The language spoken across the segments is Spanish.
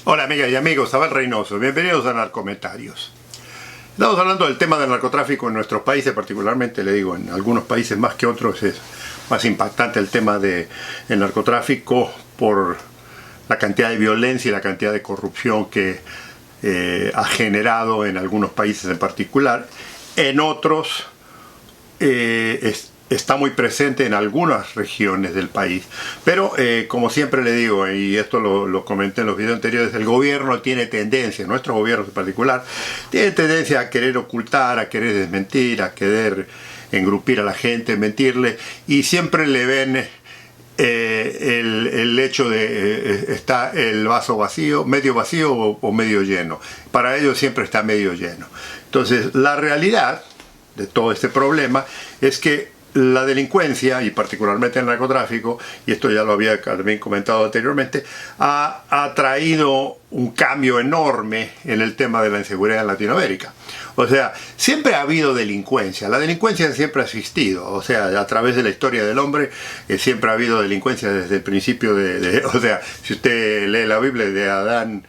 Hola amigas y amigos, Abel Reynoso, bienvenidos a Narcomentarios. Estamos hablando del tema del narcotráfico en nuestros países, particularmente, le digo, en algunos países más que otros es más impactante el tema del narcotráfico por la cantidad de violencia y la cantidad de corrupción que ha generado en algunos países en particular. En otros está muy presente en algunas regiones del país, pero como siempre le digo, y esto lo comenté en los videos anteriores, el gobierno tiene tendencia, nuestro gobierno en particular, tiene tendencia a querer ocultar, a querer desmentir, a querer engrupir a la gente, mentirle, y siempre le ven el hecho de está el vaso vacío o medio lleno. Para ellos siempre está medio lleno. Entonces la realidad de todo este problema es que la delincuencia, y particularmente el narcotráfico, y esto ya lo había también comentado anteriormente, ha traído un cambio enorme en el tema de la inseguridad en Latinoamérica. O sea, siempre ha habido delincuencia, la delincuencia siempre ha existido, o sea, a través de la historia del hombre siempre ha habido delincuencia desde el principio o sea, si usted lee la Biblia de Adán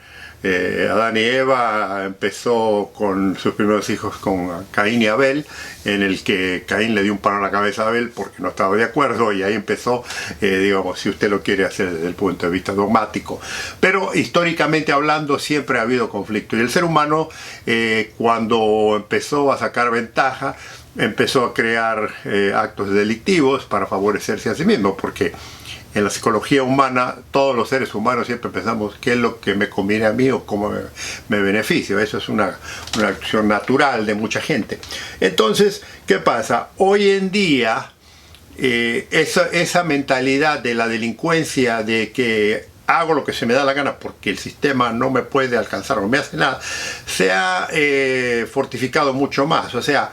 y Eva, empezó con sus primeros hijos con Caín y Abel, en el que Caín le dio un palo en la cabeza a Abel porque no estaba de acuerdo, y ahí empezó, digamos, si usted lo quiere hacer desde el punto de vista dogmático. Pero históricamente hablando siempre ha habido conflicto, y el ser humano cuando empezó a sacar ventaja, empezó a crear actos delictivos para favorecerse a sí mismo, porque en la psicología humana, todos los seres humanos siempre pensamos qué es lo que me conviene a mí o cómo me beneficio. Eso es una acción natural de mucha gente. Entonces, ¿qué pasa? Hoy en día, esa mentalidad de la delincuencia, de que hago lo que se me da la gana porque el sistema no me puede alcanzar o no me hace nada, se ha fortificado mucho más. O sea,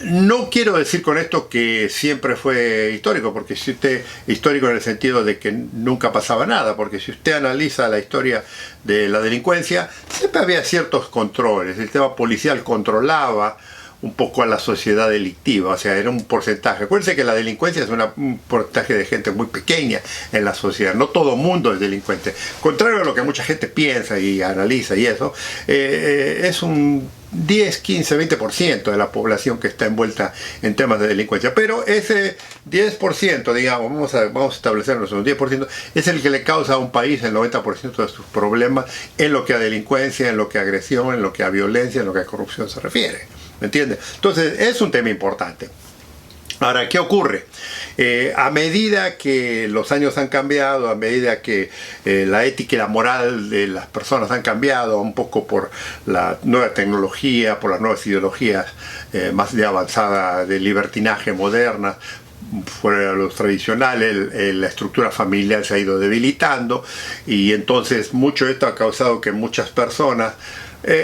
no quiero decir con esto que siempre fue histórico, porque si usted, histórico en el sentido de que nunca pasaba nada, porque si usted analiza la historia de la delincuencia, siempre había ciertos controles, el sistema policial controlaba un poco a la sociedad delictiva, o sea, era un porcentaje. Acuérdense que la delincuencia es un porcentaje de gente muy pequeña en la sociedad, no todo mundo es delincuente. Contrario a lo que mucha gente piensa y analiza y eso, es un 10, 15, 20% de la población que está envuelta en temas de delincuencia. Pero ese 10%, digamos, vamos a establecernos un 10%, es el que le causa a un país el 90% de sus problemas en lo que a delincuencia, en lo que a agresión, en lo que a violencia, en lo que a corrupción se refiere. ¿Me entiende? Entonces es un tema importante. Ahora, ¿qué ocurre? A medida que los años han cambiado, a medida que la ética y la moral de las personas han cambiado, un poco por la nueva tecnología, por las nuevas ideologías más de avanzada, de libertinaje moderna, fuera de los tradicionales, la estructura familiar se ha ido debilitando, y entonces mucho de esto ha causado que muchas personas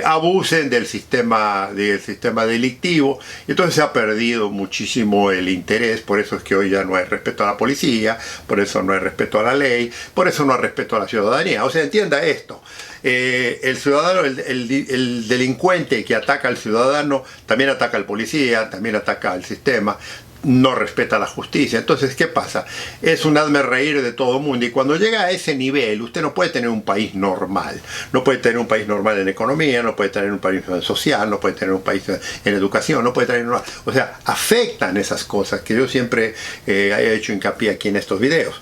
abusen del sistema delictivo, y entonces se ha perdido muchísimo el interés. Por eso es que hoy ya no hay respeto a la policía, por eso no hay respeto a la ley, por eso no hay respeto a la ciudadanía. O sea, entienda esto, el ciudadano, el delincuente que ataca al ciudadano también ataca al policía, también ataca al sistema, no respeta la justicia. Entonces, ¿qué pasa? Es un hazme reír de todo el mundo, y cuando llega a ese nivel, usted no puede tener un país normal. No puede tener un país normal en economía, no puede tener un país social, no puede tener un país en educación, no puede tener... O sea, afectan esas cosas que yo siempre he hecho hincapié aquí en estos videos.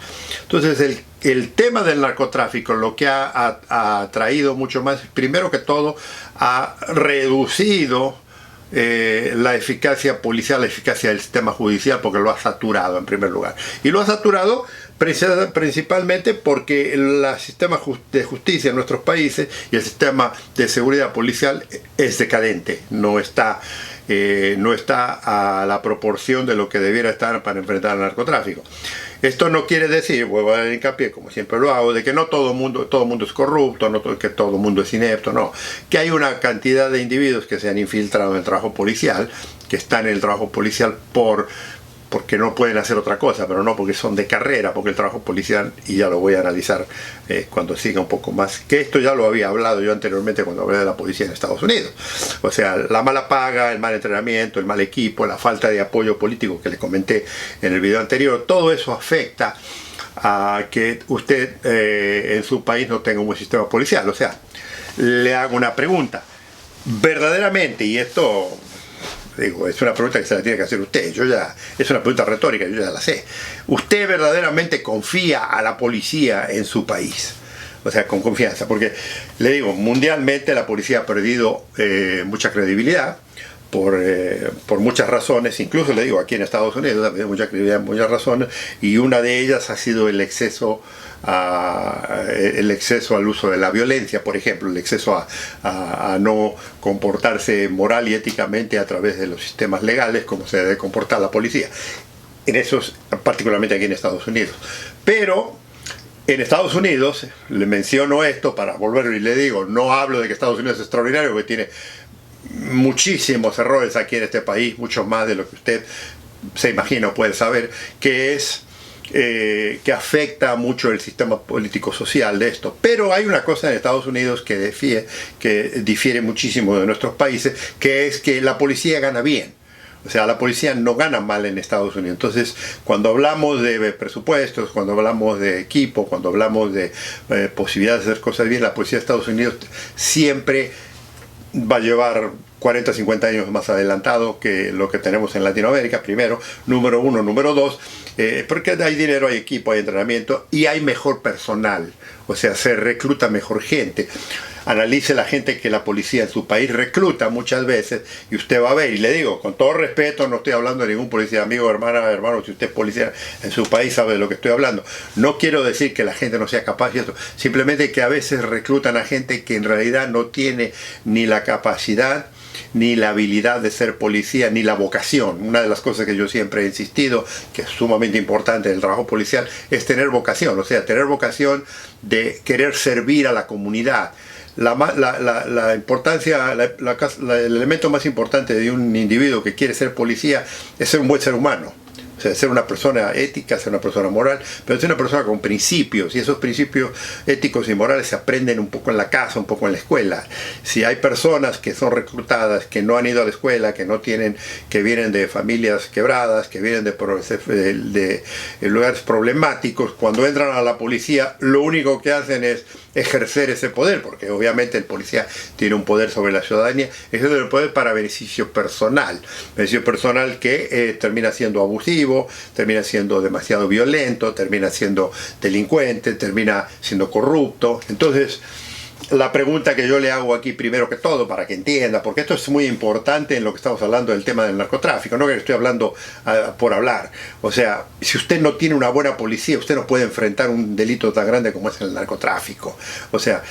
Entonces, el tema del narcotráfico, lo que ha traído mucho más, primero que todo, ha reducido la eficacia policial, la eficacia del sistema judicial, porque lo ha saturado en primer lugar. Y lo ha saturado principalmente porque el sistema de justicia en nuestros países y el sistema de seguridad policial es decadente, no está a la proporción de lo que debiera estar para enfrentar al narcotráfico. Esto no quiere decir, vuelvo a dar hincapié, como siempre lo hago, de que no todo el mundo es corrupto, no que todo el mundo es inepto, no. Que hay una cantidad de individuos que se han infiltrado en el trabajo policial, que están en el trabajo policial porque no pueden hacer otra cosa, pero no porque son de carrera, porque el trabajo policial, y ya lo voy a analizar cuando siga un poco más, que esto ya lo había hablado yo anteriormente cuando hablé de la policía en Estados Unidos. O sea, la mala paga, el mal entrenamiento, el mal equipo, la falta de apoyo político que les comenté en el video anterior, todo eso afecta a que usted en su país no tenga un buen sistema policial. O sea, le hago una pregunta. Verdaderamente, y esto digo, es una pregunta que se la tiene que hacer usted, es una pregunta retórica, yo ya la sé. ¿Usted verdaderamente confía a la policía en su país? O sea, con confianza, porque le digo, mundialmente la policía ha perdido mucha credibilidad por muchas razones, incluso le digo, aquí en Estados Unidos ha perdido mucha credibilidad, muchas razones, y una de ellas ha sido el exceso al uso de la violencia, por ejemplo, el exceso a no comportarse moral y éticamente a través de los sistemas legales como se debe comportar la policía. En eso, particularmente aquí en Estados Unidos. Pero en Estados Unidos, le menciono esto para volver y le digo, no hablo de que Estados Unidos es extraordinario, porque tiene muchísimos errores aquí en este país, muchos más de lo que usted se imagina o puede saber, que afecta mucho el sistema político-social de esto. Pero hay una cosa en Estados Unidos que difiere muchísimo de nuestros países, que es que la policía gana bien. O sea, la policía no gana mal en Estados Unidos. Entonces, cuando hablamos de presupuestos, cuando hablamos de equipo, cuando hablamos de posibilidades de hacer cosas bien, la policía de Estados Unidos siempre va a llevar 40, 50 años más adelantado que lo que tenemos en Latinoamérica, primero, número uno. Número dos, porque hay dinero, hay equipo, hay entrenamiento y hay mejor personal. O sea, se recluta mejor gente. Analice la gente que la policía en su país recluta muchas veces y usted va a ver, y le digo, con todo respeto, no estoy hablando de ningún policía, amigo, hermano, si usted es policía en su país sabe de lo que estoy hablando. No quiero decir que la gente no sea capaz y eso, simplemente que a veces reclutan a gente que en realidad no tiene ni la capacidad, ni la habilidad de ser policía, ni la vocación. Una de las cosas que yo siempre he insistido, que es sumamente importante en el trabajo policial, es tener vocación, o sea, tener vocación de querer servir a la comunidad. La importancia, el elemento más importante de un individuo que quiere ser policía es ser un buen ser humano. O sea, ser una persona ética, ser una persona moral, pero ser una persona con principios, y esos principios éticos y morales se aprenden un poco en la casa, un poco en la escuela. Si hay personas que son reclutadas, que no han ido a la escuela, que vienen de familias quebradas, que vienen de lugares problemáticos, cuando entran a la policía, lo único que hacen es ejercer ese poder, porque obviamente el policía tiene un poder sobre la ciudadanía, ejerce el poder para beneficio personal que termina siendo abusivo, termina siendo demasiado violento, termina siendo delincuente, termina siendo corrupto. Entonces, la pregunta que yo le hago aquí primero que todo, para que entienda, porque esto es muy importante en lo que estamos hablando del tema del narcotráfico, no que estoy hablando por hablar. O sea, si usted no tiene una buena policía, usted no puede enfrentar un delito tan grande como es el narcotráfico. O sea,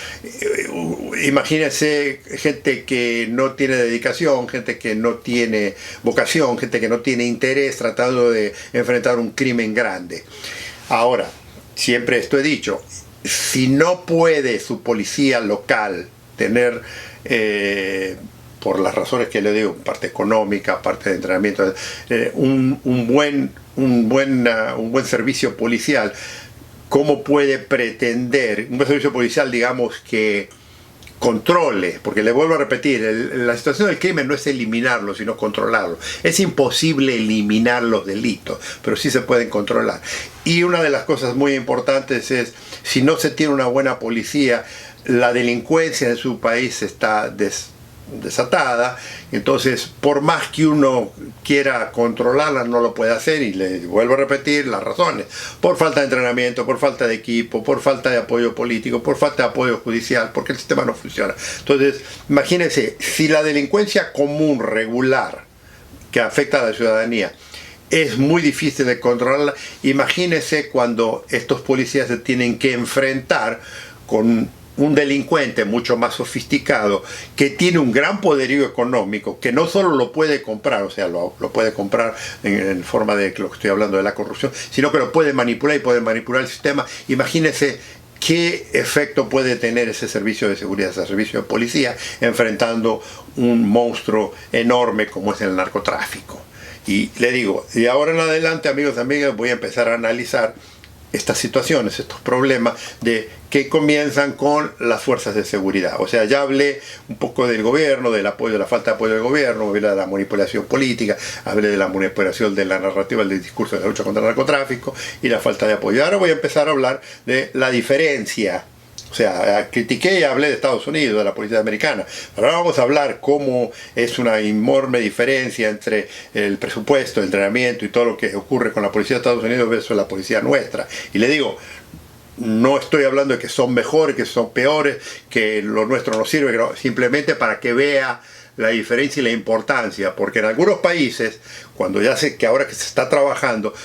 imagínese gente que no tiene dedicación, gente que no tiene vocación, gente que no tiene interés tratando de enfrentar un crimen grande. Ahora, siempre esto he dicho, si no puede su policía local tener, por las razones que le digo, parte económica, parte de entrenamiento, un buen servicio policial, ¿cómo puede pretender un buen servicio policial, digamos, que controle? Porque le vuelvo a repetir, la situación del crimen no es eliminarlo, sino controlarlo. Es imposible eliminar los delitos, pero sí se pueden controlar. Y una de las cosas muy importantes es, si no se tiene una buena policía, la delincuencia en su país está desatada, entonces por más que uno quiera controlarla no lo puede hacer, y le vuelvo a repetir las razones: por falta de entrenamiento, por falta de equipo, por falta de apoyo político, por falta de apoyo judicial, porque el sistema no funciona. Entonces, imagínense, si la delincuencia común, regular, que afecta a la ciudadanía, es muy difícil de controlarla, imagínense cuando estos policías se tienen que enfrentar con un delincuente mucho más sofisticado, que tiene un gran poderío económico, que no solo lo puede comprar, o sea, lo puede comprar en forma de lo que estoy hablando de la corrupción, sino que lo puede manipular y puede manipular el sistema. Imagínense qué efecto puede tener ese servicio de seguridad, ese servicio de policía, enfrentando un monstruo enorme como es el narcotráfico. Y le digo, y ahora en adelante, amigos y amigas, voy a empezar a analizar estas situaciones, estos problemas que comienzan con las fuerzas de seguridad. O sea, ya hablé un poco del gobierno, del apoyo, de la falta de apoyo del gobierno, hablé de la manipulación política, hablé de la manipulación de la narrativa, del discurso de la lucha contra el narcotráfico y la falta de apoyo. Ahora voy a empezar a hablar de la diferencia. O sea, critiqué y hablé de Estados Unidos, de la policía americana. Pero ahora vamos a hablar cómo es una enorme diferencia entre el presupuesto, el entrenamiento y todo lo que ocurre con la policía de Estados Unidos versus la policía nuestra. Y le digo, no estoy hablando de que son mejores, que son peores, que lo nuestro no sirve, simplemente para que vea la diferencia y la importancia. Porque en algunos países, cuando ya sé que ahora que se está trabajando,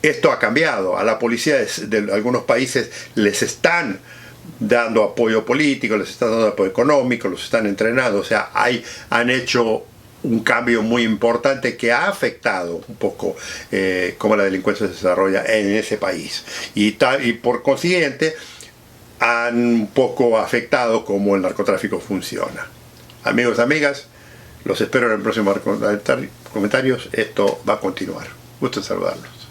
esto ha cambiado. A la policía de algunos países les están dando apoyo político, les están dando apoyo económico, los están entrenando, o sea, han hecho un cambio muy importante que ha afectado un poco cómo la delincuencia se desarrolla en ese país y por consiguiente han un poco afectado cómo el narcotráfico funciona. Amigos, amigas, los espero en el próximo comentarios. Esto va a continuar. Gusto en saludarlos.